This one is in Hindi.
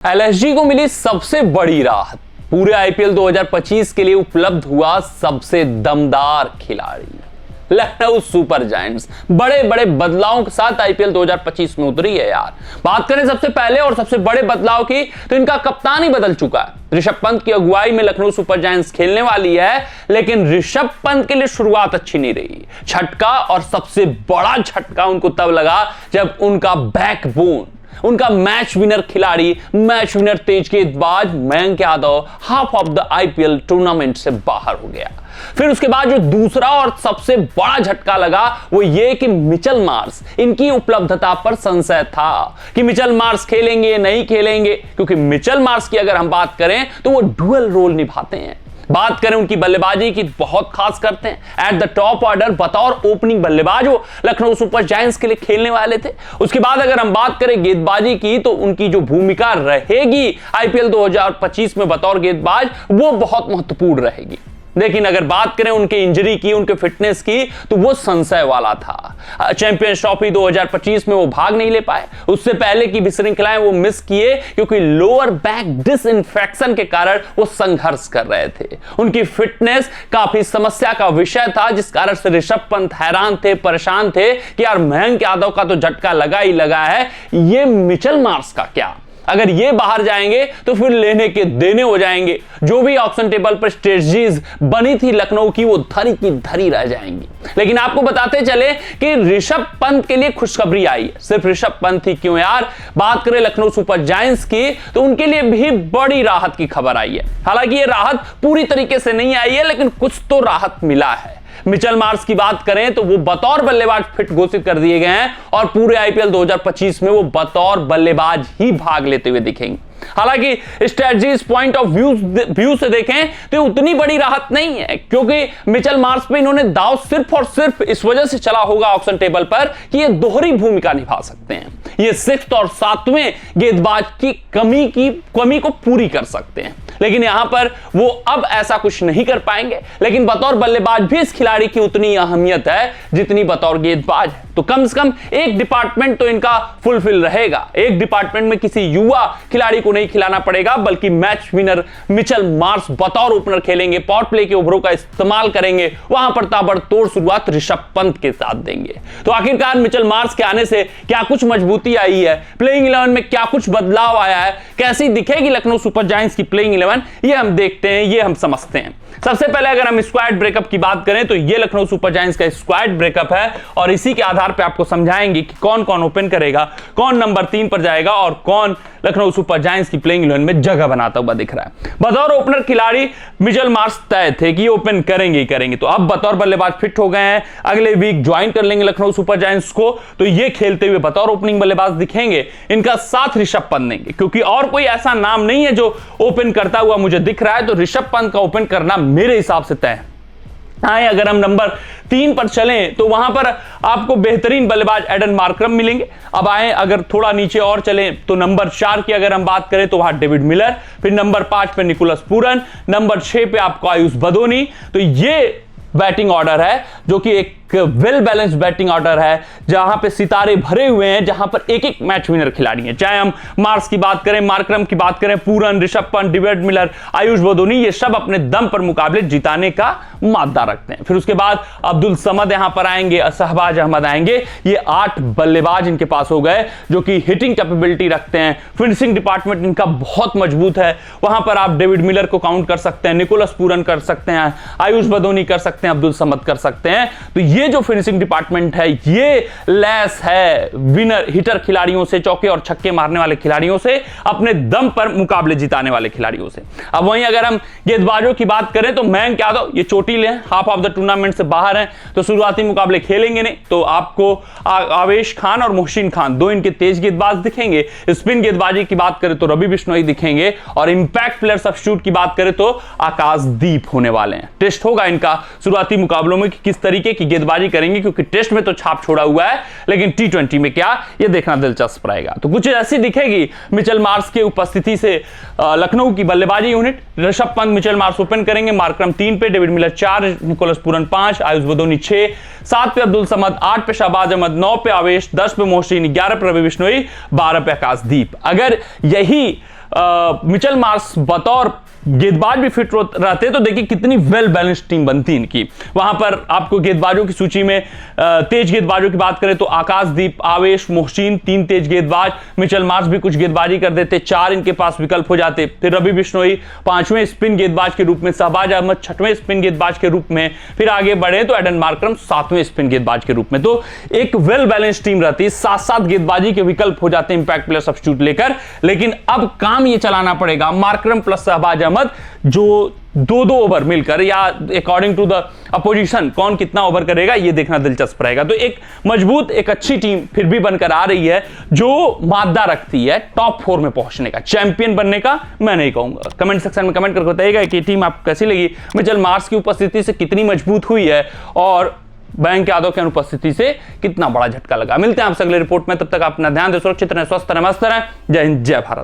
एलएसजी को मिली सबसे बड़ी राहत, पूरे आईपीएल 2025 के लिए उपलब्ध हुआ सबसे दमदार खिलाड़ी लखनऊ सुपर जायंट्स। बड़े बड़े बदलावों के साथ आईपीएल 2025 में उतरी है यार। बात करें सबसे पहले और सबसे बड़े बदलाव की, तो इनका कप्तान ही बदल चुका है। ऋषभ पंत की अगुवाई में लखनऊ सुपर जायंट्स खेलने वाली है, लेकिन ऋषभ पंत के लिए शुरुआत अच्छी नहीं रही। झटका और सबसे बड़ा झटका उनको तब लगा जब उनका बैकबोन, उनका मैच विनर खिलाड़ी, मैच विनर तेज गेंदबाज Mayank Yadav half of the IPL tournament से बाहर हो गया। फिर उसके बाद जो दूसरा और सबसे बड़ा झटका लगा वो ये कि मिचेल मार्श, इनकी उपलब्धता पर संशय था कि मिचेल मार्श खेलेंगे नहीं खेलेंगे, क्योंकि मिचेल मार्श की अगर हम बात करें तो वो डुअल रोल निभाते हैं। बात करें उनकी बल्लेबाजी की, बहुत खास करते हैं। एट द टॉप ऑर्डर बतौर ओपनिंग बल्लेबाज वो लखनऊ सुपर जायंट्स के लिए खेलने वाले थे। उसके बाद अगर हम बात करें गेंदबाजी की, तो उनकी जो भूमिका रहेगी आईपीएल 2025 में बतौर गेंदबाज, वो बहुत महत्वपूर्ण रहेगी। लेकिन अगर बात करें उनके इंजरी की, उनके फिटनेस की, तो वो संशय वाला था। चैंपियंस ट्रॉफी 2025 में वो भाग नहीं ले पाए। उससे पहले की भी श्रृंखलाएं वो मिस किए, क्योंकि लोअर बैक डिसइंफेक्शन के कारण वो संघर्ष कर रहे थे। उनकी फिटनेस काफी समस्या का विषय था, जिस कारण से ऋषभ पंत हैरान थे, परेशान थे कि यार मयंक यादव का तो झटका लगा ही लगा है, ये मिचेल मार्श का क्या? अगर ये बाहर जाएंगे तो फिर लेने के देने हो जाएंगे। जो भी ऑप्शन टेबल पर स्ट्रेटजीज बनी थी लखनऊ की, वो धरी की धरी रह जाएंगी। लेकिन आपको बताते चले कि ऋषभ पंत के लिए खुशखबरी आई है। सिर्फ ऋषभ पंत ही क्यों यार, बात करें लखनऊ सुपर जायंट्स की, तो उनके लिए भी बड़ी राहत की खबर आई है। हालांकि ये राहत पूरी तरीके से नहीं आई है, लेकिन कुछ तो राहत मिला है। मिचेल मार्श की बात करें तो वो बतौर बल्लेबाज फिट घोषित कर दिए गए हैं और पूरे आईपीएल 2025 में वो बतौर बल्लेबाज ही भाग लेते हुए दिखेंगे। हालांकि स्ट्रेटजीज पॉइंट ऑफ व्यू से देखें तो उतनी बड़ी राहत नहीं है, क्योंकि मिचेल मार्श पे इन्होंने दांव सिर्फ और सिर्फ इस वजह से चला होगा ऑक्शन टेबल पर कि ये दोहरी भूमिका निभा सकते हैं। ये 6th और 7वें गेंदबाज की कमी को पूरी कर सकते हैं। लेकिन यहां पर वो अब ऐसा कुछ नहीं कर पाएंगे। लेकिन बतौर बल्लेबाज भी इस खिलाड़ी की उतनी अहमियत है जितनी बतौर गेंदबाज है। तो कम से कम एक डिपार्टमेंट तो इनका फुलफिल रहेगा। एक डिपार्टमेंट में किसी युवा खिलाड़ी को नहीं खिलाना पड़ेगा, बल्कि मैच विनर मिचेल मार्श बतौर ओपनर खेलेंगे, पावर प्ले के ओवरों का इस्तेमाल करेंगे। वहां पर ताबड़तोड़ शुरुआत ऋषभ पंत के साथ देंगे। तो आखिरकार मिचेल मार्श के आने से क्या कुछ मजबूती आई है, प्लेइंग 11 में क्या कुछ बदलाव आया है, कैसी दिखेगी लखनऊ सुपर जायंट्स की प्लेइंग 11, ये हम देखते हैं, ये हम समझते हैं। सबसे पहले अगर हम स्क्वाड ब्रेकअप की बात करें तो ये लखनऊ सुपर जायंट्स का स्क्वाड ब्रेकअप है, और इसी के आधार पे आपको समझाएंगे कि कौन कौन ओपन करेगा, कौन नंबर 3 पर जाएगा और कौन लखनऊ सुपर जायंट्स की प्लेइंग 11 में जगह बनाता हुआ दिख रहा है। बतौर ओपनर खिलाड़ी मिचेल मार्श तय थे कि ओपन करेंगे ही करेंगे। तो अब बतौर बल्लेबाज फिट हो गए हैं, अगले वीक ज्वाइन कर लेंगे लखनऊ सुपर जायंट्स को, तो ये खेलते हुए बतौर ओपनिंग बल्लेबाज दिखेंगे। इनका साथ ऋषभ पंत देंगे, क्योंकि और कोई ऐसा नाम नहीं है जो ओपन करता हुआ मुझे दिख रहा है। तो ऋषभ पंत का ओपन करना मेरे हिसाब से तय है। आए अगर हम नंबर 3 पर चलें तो वहां पर आपको बेहतरीन बल्लेबाज एडन मार्करम मिलेंगे। अब आए अगर थोड़ा नीचे और चलें तो नंबर 4 की अगर हम बात करें तो वहां डेविड मिलर, फिर नंबर 5 पे निकोलस पूरन, नंबर 6 पे आपको आयुष बदोनी। तो ये बैटिंग ऑर्डर है जो कि एक वेल बैलेंस्ड बैटिंग ऑर्डर है, जहां पे सितारे भरे हुए हैं, जहां पर एक एक मैच विनर खिलाड़ी हैं। चाहे हम मार्श की बात करें, मार्करम की बात करें, पूरन, ऋषभ पंत, डेविड मिलर, आयुष बदोनी, ये सब अपने दम पर मुकाबले जिताने का मादा रखते हैं। फिर उसके बाद अब्दुल समद यहां पर आएंगे, शहबाज अहमद आएंगे। ये 8 बल्लेबाज इनके पास हो गए जो कि हिटिंग कैपेबिलिटी रखते हैं। फिनिशिंग डिपार्टमेंट इनका बहुत मजबूत है। वहां पर आप डेविड मिलर को काउंट कर सकते हैं, निकोलस पूरन कर सकते हैं, आयुष बदोनी कर सकते हैं, अब्दुल समद कर सकते हैं। तो ये जो फिनिशिंग डिपार्टमेंट है, ये लैस है विनर हिटर खिलाड़ियों से, चौके और छक्के मारने वाले खिलाड़ियों से, अपने दम पर मुकाबले जिताने वाले खिलाड़ियों से। अब वहीं अगर हम गेंदबाजों की बात करें तो मयंक यादव ये चोटिल हैं, हाफ ऑफ द टूर्नामेंट से बाहर हैं, तो शुरुआती मुकाबले खेलेंगे नहीं। तो आपको आवेश खान और मोहसिन खान, दो इनके तेज गेंदबाज दिखेंगे। स्पिन गेंदबाजी की बात करें तो रवि बिश्नोई दिखेंगे, और इंपैक्ट प्लेयर सब्स्टिट्यूट की बात करें तो आकाशदीप होने वाले हैं। टेस्ट होगा इनका शुरुआती मुकाबलों में कि किस तरीके की गेंदबाजी करेंगे, क्योंकि टेस्ट में तो छाप छोड़ा हुआ है, लेकिन T20 में क्या, ये देखना दिलचस्प रहेगा। तो कुछ ऐसी दिखेगी मिचेल मार्श के उपस्थिति से लखनऊ की बल्लेबाजी unit. Rishabh Pant, Mitchell Marsh open करेंगे, मार्करम 3 पे, David Miller 4, Nicholas Pooran 5, Ayush Badoni 6, 7 पे अब्दुल समद, 8 पे शहबाज अहमद, 9 पे आवेश, 10 पे मोहसिन, 11 पे रवि बिश्नोई, 12 पे आकाशदीप। अगर यही मिचेल मार्श बतौर गेंदबाज भी फिट रहते तो देखिए कितनी वेल बैलेंस्ड टीम बनती इनकी। वहां पर आपको गेंदबाजों की सूची में तेज गेंदबाजों की बात करें तो आकाशदीप, आवेश, मोहसिन 3 तेज गेंदबाज, मिचेल मार्श भी कुछ गेंदबाजी कर देते, 4 इनके पास विकल्प हो जाते। फिर रवि बिश्नोई 5वें स्पिन गेंदबाज के रूप में, शहबाज अहमद 6वें स्पिन गेंदबाज के रूप में, फिर आगे बढ़े तो एडन मार्करम 7वें स्पिन गेंदबाज के रूप में। तो एक वेल बैलेंस्ड टीम रहती है, 7-7 गेंदबाजी के विकल्प हो जाते हैं इंपैक्ट प्लेयर सब्स्टिट्यूट लेकर। लेकिन अब काम ये चलाना पड़ेगा मार्करम प्लस शहबाज अहमद, जो 2-2 ओवर मिलकर या अकॉर्डिंग टू द अपोजिशन कौन कितना ओवर करेगा ये देखना दिलचस्प रहेगा। तो एक मजबूत, एक अच्छी टीम फिर भी बनकर आ रही है जो मादा रखती है टॉप 4 में पहुंचने का, चैंपियन बनने का मैं नहीं कहूंगा। कमेंट सेक्शन में कमेंट करके बताइएगा कि टीम आपको कैसी लगी, मिचेल मार्श की उपस्थिति से कितनी मजबूत हुई है और मयंक यादव की अनुपस्थिति से कितना बड़ा झटका लगा। मिलते हैं आपसे अगले रिपोर्ट में, तब तक अपना ध्यान दें, सुरक्षित रहें, स्वस्थ रहें, मस्त रहें। जय हिंद, जय भारत।